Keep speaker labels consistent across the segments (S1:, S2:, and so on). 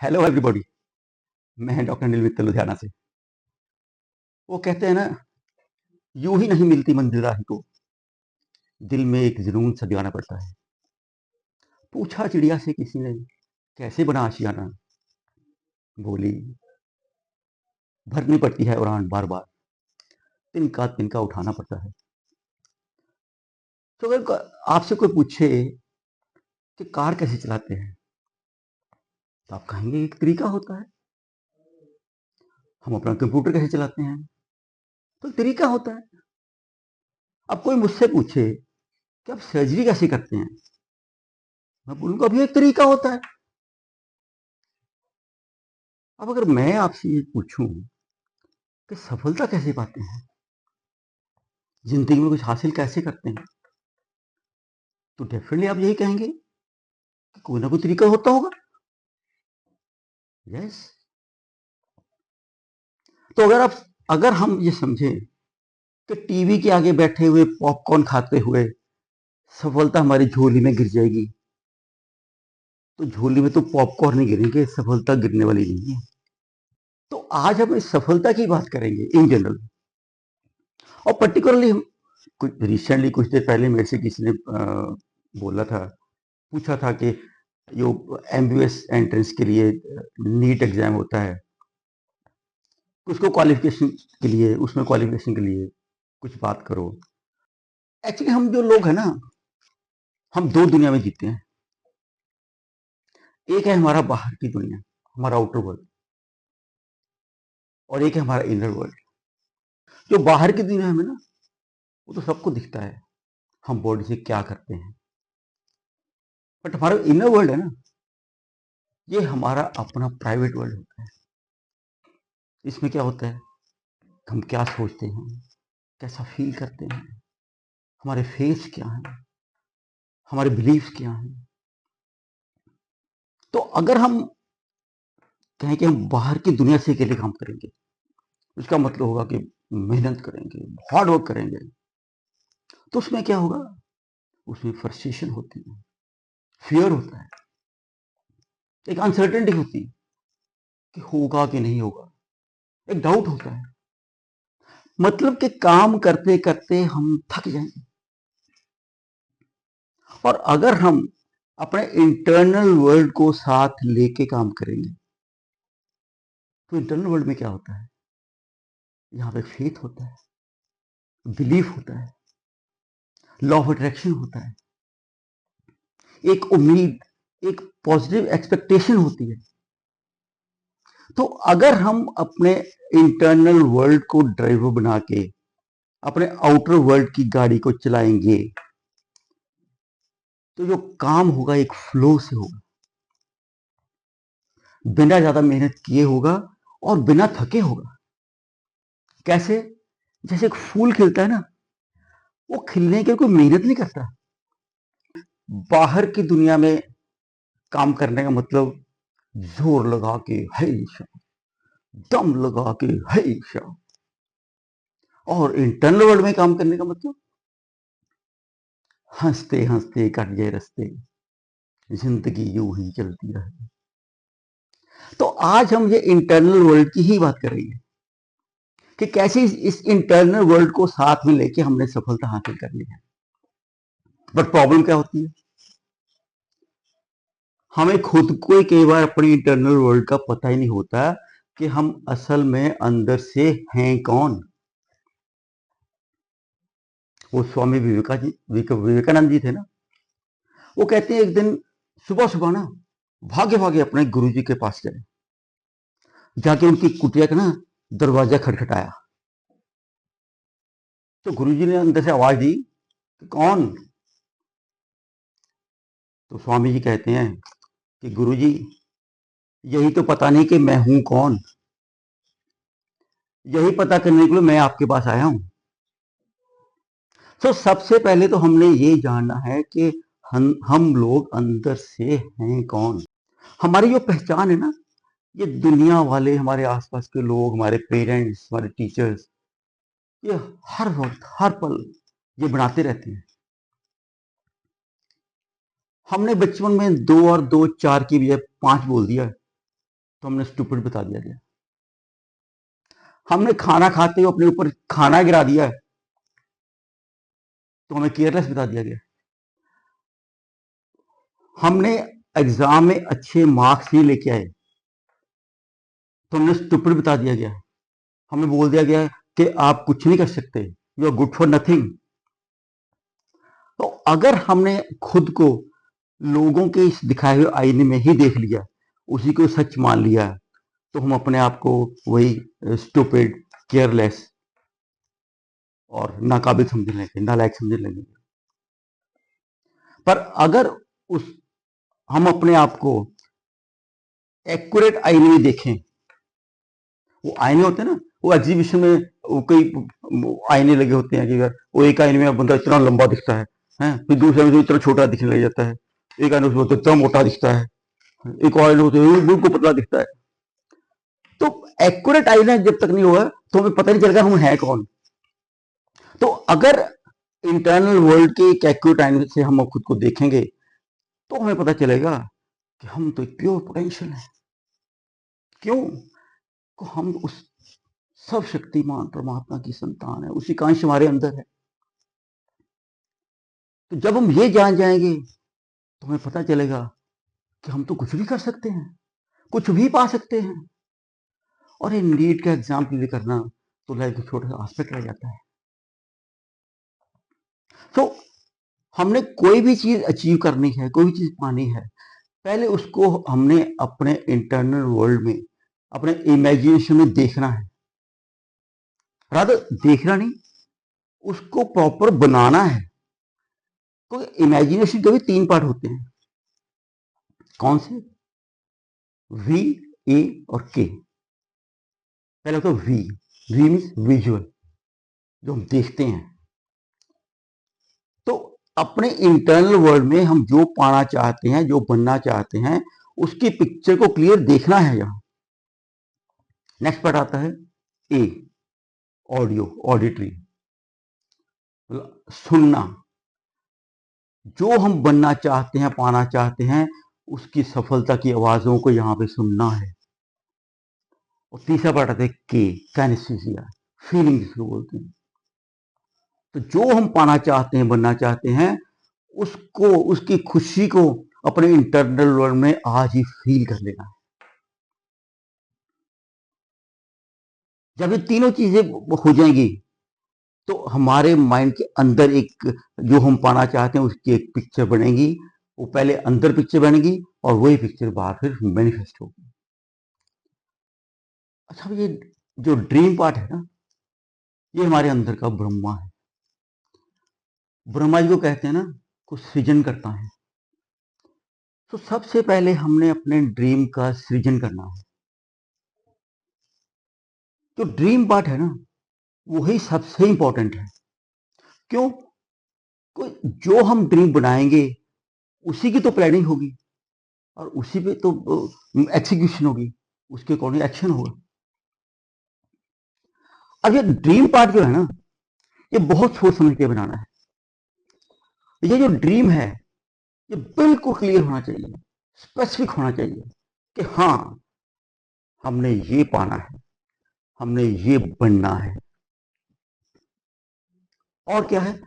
S1: Hello everybody. मैं doctor Anil Mittal Ludhiana से। वो कहते हैं ना, यूं ही नहीं मिलती मंजिल राही को, दिल में एक जुनून सा जगाना पड़ता है। पूछा चिड़िया से किसी ने, कैसे बना आशियाना। बोली, भरनी पड़ती है उड़ान बार बार, तिनका तिनका उठाना पड़ता है। तो अगर आपसे कोई पूछे कि कार कैसे चलाते हैं, तो आप कहेंगे एक तरीका होता है। हम अपना कंप्यूटर कैसे चलाते हैं, तो एक तरीका होता है। अब कोई मुझसे पूछे कि आप सर्जरी कैसे करते हैं, मैं बोलूंगा अभी एक तरीका होता है। अब अगर मैं आपसे ये पूछूं कि सफलता कैसे पाते हैं, जिंदगी में कुछ हासिल कैसे करते हैं, तो डेफिनेटली आप यही कहेंगे कि कोई ना कोई तरीका होता होगा। यस। तो अगर हम ये समझें कि टीवी के आगे बैठे हुए पॉपकॉर्न खाते हुए सफलता हमारी झोली में गिर जाएगी, तो झोली में तो पॉपकॉर्न नहीं गिरेंगे, सफलता गिरने वाली नहीं है। तो आज हम इस सफलता की बात करेंगे इन जनरल, और पर्टिकुलरली हम कुछ रिसेंटली कुछ देर पहले मेरे से किसी ने बोला था, पूछा था कि जो एमबीबीएस एंट्रेंस के लिए नीट एग्जाम होता है, उसको क्वालिफिकेशन के लिए, उसमें क्वालिफिकेशन के लिए कुछ बात करो। एक्चुअली हम जो लोग हैं ना, हम दो दुनिया में जीते हैं। एक है हमारा बाहर की दुनिया, हमारा आउटर वर्ल्ड, और एक है हमारा इनर वर्ल्ड। जो बाहर की दुनिया में ना, वो तो सबको दिखता है, हम बॉडी से क्या करते हैं। बट हमारा इनर वर्ल्ड है ना, ये हमारा अपना प्राइवेट वर्ल्ड होता है। इसमें क्या होता है, हम क्या सोचते हैं, कैसा फील करते हैं, हमारे फेस क्या है, हमारे बिलीव्स क्या हैं। तो अगर हम कहें कि हम बाहर की दुनिया से अकेले काम करेंगे, उसका मतलब होगा कि मेहनत करेंगे, हार्ड वर्क करेंगे, तो उसमें क्या होगा, उसमें फ्रस्ट्रेशन होती है, फियर होता है, एक अनसर्टेनिटी होती है कि होगा कि नहीं होगा, एक डाउट होता है। मतलब कि काम करते करते हम थक जाएंगे। और अगर हम अपने इंटरनल वर्ल्ड को साथ लेके काम करेंगे, तो इंटरनल वर्ल्ड में क्या होता है, यहाँ पे फेथ होता है, बिलीफ होता है, लॉ ऑफ अट्रैक्शन होता है, एक उम्मीद, एक पॉजिटिव एक्सपेक्टेशन होती है। तो अगर हम अपने इंटरनल वर्ल्ड को ड्राइवर बना के अपने आउटर वर्ल्ड की गाड़ी को चलाएंगे, तो जो काम होगा एक फ्लो से होगा, बिना ज्यादा मेहनत किए होगा, और बिना थके होगा। कैसे, जैसे एक फूल खिलता है ना, वो खिलने के लिए कोई मेहनत नहीं करता। बाहर की दुनिया में काम करने का मतलब जोर लगा के है, दम लगा के है, और इंटरनल वर्ल्ड में काम करने का मतलब हंसते हंसते कट गए रस्ते, जिंदगी यूं ही चलती रहे। तो आज हम ये इंटरनल वर्ल्ड की ही बात करेंगे कि कैसे इस इंटरनल वर्ल्ड को साथ में लेके हमने सफलता हासिल करनी है। बट प्रॉब्लम क्या होती है, हमें खुद को ही कई बार अपनी इंटरनल वर्ल्ड का पता ही नहीं होता कि हम असल में अंदर से हैं कौन। वो स्वामी विवेकानंद जी थे ना, वो कहते हैं एक दिन सुबह सुबह ना भागे भागे अपने गुरु जी के पास गए, जाके उनकी कुटिया का ना दरवाजा खटखटाया। तो गुरु जी ने अंदर से आवाज दी कि कौन। तो स्वामी जी कहते हैं कि गुरु जी, यही तो पता नहीं कि मैं हूं कौन, यही पता करने के लिए मैं आपके पास आया हूं। तो सबसे पहले तो हमने ये जानना है कि हम लोग अंदर से हैं कौन। हमारी जो पहचान है ना, ये दुनिया वाले, हमारे आसपास के लोग, हमारे पेरेंट्स, हमारे टीचर्स, ये हर वक्त हर पल ये बनाते रहते हैं। हमने बचपन में दो और दो चार की बजाय पांच बोल दिया, तो हमने स्टूपिड बता दिया गया। हमने खाना खाते हुए अपने ऊपर खाना गिरा दिया है, तो हमें केयरलेस बता दिया गया। हमने एग्जाम में अच्छे मार्क्स नहीं लेके आए, तो हमने स्टूपिड बता दिया गया। हमें बोल दिया गया कि आप कुछ नहीं कर सकते, you are good for nothing. तो अगर हमने खुद को लोगों के इस दिखाए हुए आईने में ही देख लिया, उसी को सच मान लिया, तो हम अपने आप को वही स्टूपिड, केयरलेस और नाकाबिल समझ लेंगे, नालायक समझ लेंगे। पर अगर उस हम अपने आप को एक्यूरेट आईने में देखें, वो आईने होते हैं ना, वो एग्जीबिशन में वो कई आईने लगे होते हैं कि वो एक आईने में बंदा इतना लंबा दिखता है, फिर दूसरे में इतना छोटा दिखने लग जाता है, एक आईने में इतना मोटा दिखता है, एक और आईने में बिल्कुल पतला दिखता है। तो एक्यूरेट आईना जब तक नहीं हुआ तो हमें पता नहीं चलेगा हम है कौन। तो अगर इंटरनल वर्ल्ड के एक एक्यूरेट आईने से हम खुद को देखेंगे, तो हमें पता चलेगा कि हम तो एक प्योर पोटेंशियल है। क्यों? को हम उस सब शक्तिमान परमात्मा की संतान है, उसी का अंश हमारे अंदर है। तो जब हम ये जान जाएंगे, तो हमें पता चलेगा कि हम तो कुछ भी कर सकते हैं, कुछ भी पा सकते हैं। और ये नीट का एग्जाम क्लियर करना तो लाइफ का छोटा सा एस्पेक्ट रह जाता है। तो हमने कोई भी चीज अचीव करनी है, कोई भी चीज पानी है, पहले उसको हमने अपने इंटरनल वर्ल्ड में, अपने इमेजिनेशन में देखना है। रादर देखना नहीं, उसको प्रॉपर बनाना है। तो इमेजिनेशन के भी 3 पार्ट होते हैं। कौन से? वी, ए और के। पहले होता है वी। वी मीन्स विजुअल, जो हम देखते हैं। तो अपने इंटरनल वर्ल्ड में हम जो पाना चाहते हैं, जो बनना चाहते हैं, उसकी पिक्चर को क्लियर देखना है यहां। नेक्स्ट पार्ट आता है ए, ऑडियो, ऑडिटरी, सुनना। जो हम बनना चाहते हैं, पाना चाहते हैं, उसकी सफलता की आवाजों को यहां पे सुनना है। और तीसरा पार्ट आता है के, कैनेस्थेसिया, फीलिंग जिसको बोलते हैं। तो जो हम पाना चाहते हैं, बनना चाहते हैं, उसको, उसकी खुशी को अपने इंटरनल वर्ल्ड में आज ही फील कर लेना है। जब ये तीनों चीजें हो जाएंगी, तो हमारे माइंड के अंदर एक, जो हम पाना चाहते हैं उसकी एक पिक्चर बनेगी। वो पहले अंदर पिक्चर बनेगी और वही पिक्चर बाहर फिर मैनिफेस्ट होगी। अच्छा, ये जो ड्रीम पार्ट है ना, ये हमारे अंदर का ब्रह्मा है। ब्रह्मा जी को कहते हैं ना, कुछ सृजन करता है। तो सबसे पहले हमने अपने ड्रीम का सृजन करना है। जो ड्रीम पार्ट है ना, वही सबसे इंपॉर्टेंट है। क्यों? जो हम ड्रीम बनाएंगे, उसी की तो प्लानिंग होगी और उसी पे तो एग्जीक्यूशन होगी, उसके अकॉर्डिंग एक्शन होगा। अब ये ड्रीम पार्ट जो है ना, ये बहुत सोच समझ के बनाना है। ये जो ड्रीम है, ये बिल्कुल क्लियर होना चाहिए, स्पेसिफिक होना चाहिए कि हाँ, हमने ये पाना है, हमने ये बनना है। और क्या है?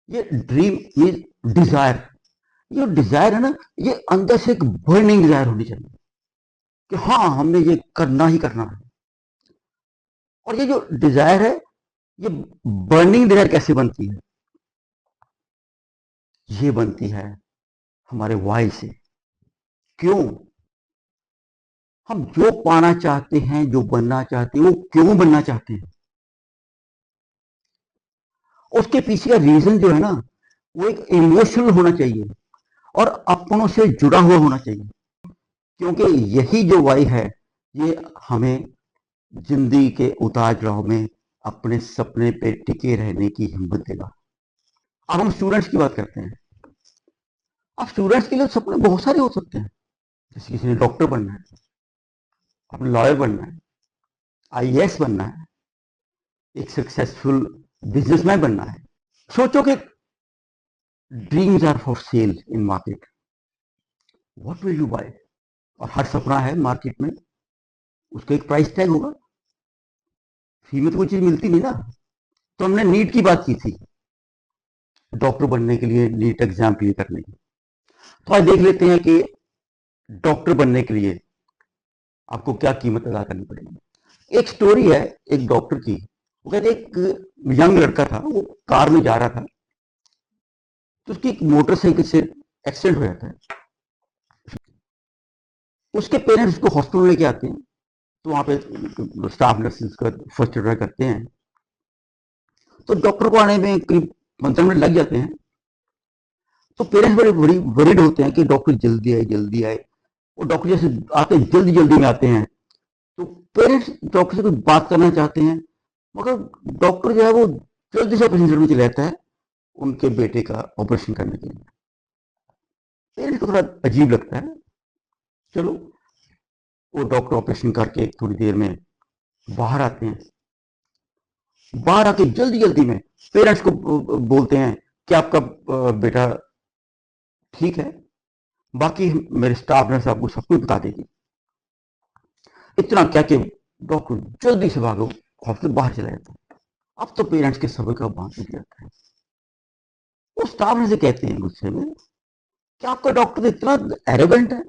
S1: ये ड्रीम, ये डिजायर, ये डिजायर है ना, ये अंदर से एक बर्निंग डिजायर होनी चाहिए कि हाँ, हमने ये करना ही करना है। और ये जो डिजायर है, ये बर्निंग डिजायर कैसे बनती है? ये बनती है हमारे वाई से। क्यों? हम जो पाना चाहते हैं, जो बनना चाहते हैं, वो क्यों बनना चाहते हैं, उसके पीछे का रीजन जो है ना, वो एक इमोशनल होना चाहिए और अपनों से जुड़ा हुआ होना चाहिए। क्योंकि यही जो वाई है, ये हमें जिंदगी के उतार चढ़ाव में अपने सपने पे टिके रहने की हिम्मत देगा। अब हम स्टूडेंट्स की बात करते हैं। अब स्टूडेंट्स के लिए सपने बहुत सारे हो सकते हैं। जैसे किसी ने डॉक्टर बनना है, अपने लॉयर बनना है, आईएएस बनना है, एक सक्सेसफुल बिजनेसमैन बनना है। सोचो कि dreams are for sale in market, what will you buy? और हर सपना है मार्केट में, उसका एक प्राइस टैग होगा। फ्री में तो कोई चीज मिलती नहीं ना। तो हमने नीट की बात की थी, डॉक्टर बनने के लिए नीट एग्जाम क्लियर करने की। तो आज देख लेते हैं कि डॉक्टर बनने के लिए आपको क्या कीमत अदा करनी पड़ेगी। एक स्टोरी है एक डॉक्टर की। वो कहते एक यंग लड़का था, वो कार में जा रहा था, तो उसकी एक मोटरसाइकिल से एक्सीडेंट हो जाता है। उसके पेरेंट्स उसको हॉस्पिटल लेके आते हैं, तो वहां पे स्टाफ नर्सेज का फर्स्ट एड करते हैं। तो डॉक्टर को आने में करीब 15 मिनट लग जाते हैं। तो पेरेंट्स बड़े बड़ी वरीड होते हैं कि डॉक्टर जल्दी आए जल्दी आए। वो डॉक्टर जैसे आते हैं जल्दी जल्दी में आते हैं, तो पेरेंट्स डॉक्टर से कोई बात करना चाहते हैं, मगर डॉक्टर जो है वो जल्दी से ऑपरेशन थिएटर में चला जाता है उनके बेटे का ऑपरेशन करने के लिए। पेरेंट्स को थोड़ा अजीब लगता है। चलो, वो डॉक्टर ऑपरेशन करके थोड़ी देर में बाहर आते हैं। बाहर आके जल्दी जल्दी में पेरेंट्स को बोलते हैं कि आपका बेटा ठीक है, बाकी मेरे स्टाफ नर्स आपको सब कुछ बता देगी। इतना क्या कि डॉक्टर जल्दी से भागो हॉस्पिटल बाहर चला जाता है। अब तो पेरेंट्स के सब्र का बांध टूट जाता है। वो स्टाफ नर्स से कहते हैं गुस्से में कि आपका डॉक्टर तो इतना एरोगेंट है,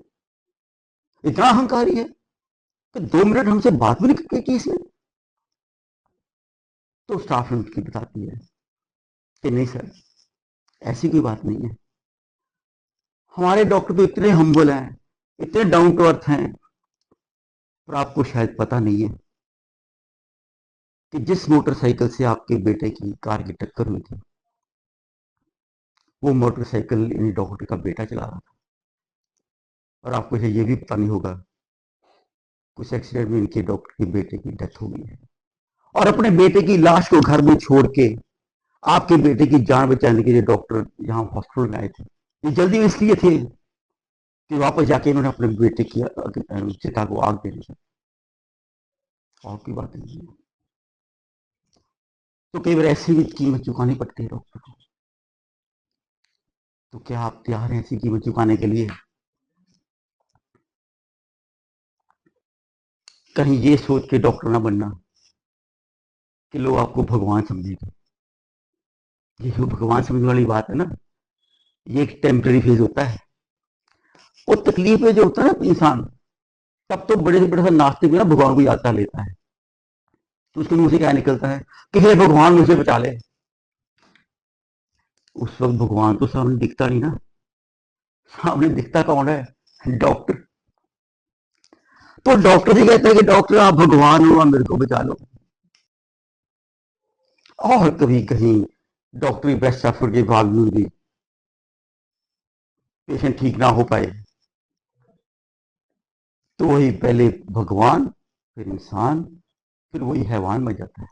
S1: इतना अहंकारी है कि 2 मिनट हमसे बात भी नहीं की इसने। तो स्टाफ नर्स की बताती है कि नहीं सर, ऐसी कोई बात नहीं है। हमारे डॉक्टर तो इतने हम्बल हैं, इतने डाउन टू अर्थ हैं, पर आपको शायद पता नहीं है कि जिस मोटरसाइकिल से आपके बेटे की कार की टक्कर हुई थी, वो मोटरसाइकिल इन डॉक्टर का बेटा चला रहा था। और आपको ये भी पता नहीं होगा कुछ एक्सीडेंट में इनके डॉक्टर के बेटे की डेथ हो गई है। और अपने बेटे की लाश को घर में छोड़ के आपके बेटे की जान बचाने के लिए डॉक्टर यहाँ हॉस्पिटल में आए थे। ये जल्दी में इसलिए थे कि वापस जाके इन्होंने अपने बेटे की चिता को आग दे दी। और की बात नहीं है। तो कई बार ऐसी भी कीमत चुकानी पड़ती है डॉक्टर को। तो क्या आप तैयार हैं ऐसी कीमत चुकाने के लिए? कहीं ये सोच के डॉक्टर ना बनना कि लोग आपको भगवान समझेंगे। ये जो भगवान समझने वाली बात है ना, ये एक टेम्पररी फेज होता है। वो तकलीफ में जो होता है ना इंसान, तब तो बड़े से बड़े नास्तिक भी ना भगवान को याद कर लेता है। तो उसके मुंह से क्या निकलता है कि हे भगवान मुझे बचा ले। उस वक्त भगवान तो सामने दिखता नहीं ना। सामने दिखता कौन है? डॉक्टर। तो डॉक्टर से कहते हैं कि डॉक्टर आप भगवान हो, आप मेरे को बचा लो। और कभी कहीं डॉक्टरी बेस्ट एफर्ट के बावजूद भी पेशेंट ठीक ना हो पाए, तो वही पहले भगवान, फिर इंसान, फिर वही हैवान बन जाता है।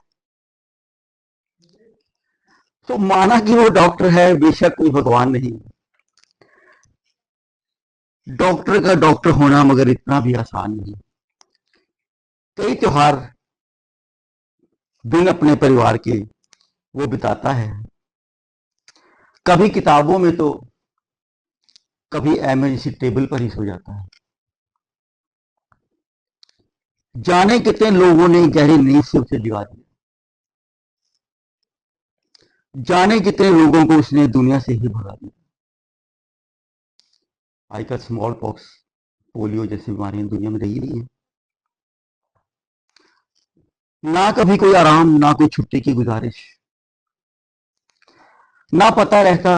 S1: तो माना कि वो डॉक्टर है, बेशक कोई भगवान नहीं। डॉक्टर का डॉक्टर होना मगर इतना भी आसान नहीं। कई त्योहार दिन अपने परिवार के वो बिताता है। कभी किताबों में तो कभी इमरजेंसी टेबल पर ही सो जाता है। जाने कितने लोगों ने गहरी नींद से उसे जगा दिया। जाने कितने लोगों को उसने दुनिया से ही भगा दिया। आजकल स्मॉल पॉक्स, पोलियो जैसी बीमारियां दुनिया में रही नहीं है। ना कभी कोई आराम, ना कोई छुट्टी की गुजारिश, ना पता रहता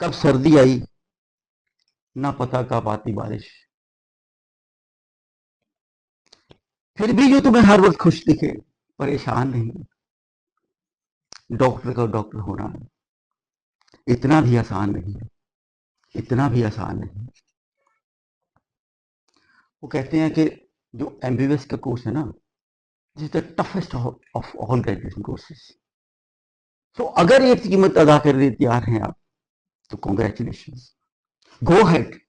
S1: कब सर्दी आई, ना पता कब आती बारिश। फिर भी जो तुम्हें हर वक्त खुश दिखे, परेशान नहीं। डॉक्टर का डॉक्टर होना इतना भी आसान नहीं है, इतना भी आसान नहीं। वो कहते हैं कि जो एमबीबीएस का कोर्स है ना, this is the toughest of all graduation courses. So अगर ये कीमत अदा करने तैयार हैं आप, तो कॉन्ग्रेचुलेशन, गो हेड।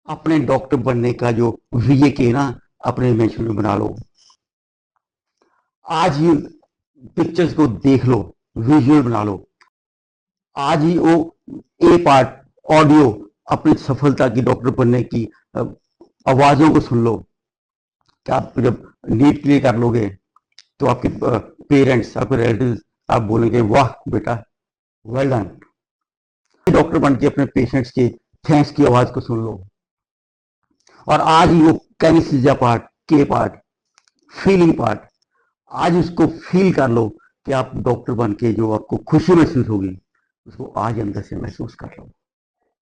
S1: अपने डॉक्टर बनने का जो वीए के ना अपने इमेजिन में बना लो। आज ही पिक्चर्स को देख लो, विजुअल बना लो। आज ही वो ए पार्ट ऑडियो अपनी सफलता की डॉक्टर बनने की आवाजों को सुन लो। कि आप जब नीट क्लियर कर लोगे तो आपके पेरेंट्स, आपके रिलेटिव्स आप बोलेंगे वाह बेटा, वेल डन। डॉक्टर बन के अपने पेशेंट्स के थैंक्स की आवाज को सुन लो, और आज ही वो कैनेस्थीसिया पार्ट, के पार्ट, फीलिंग पार्ट, आज उसको फील कर लो कि आप डॉक्टर बन के जो आपको खुशी महसूस होगी उसको आज अंदर से महसूस कर लो।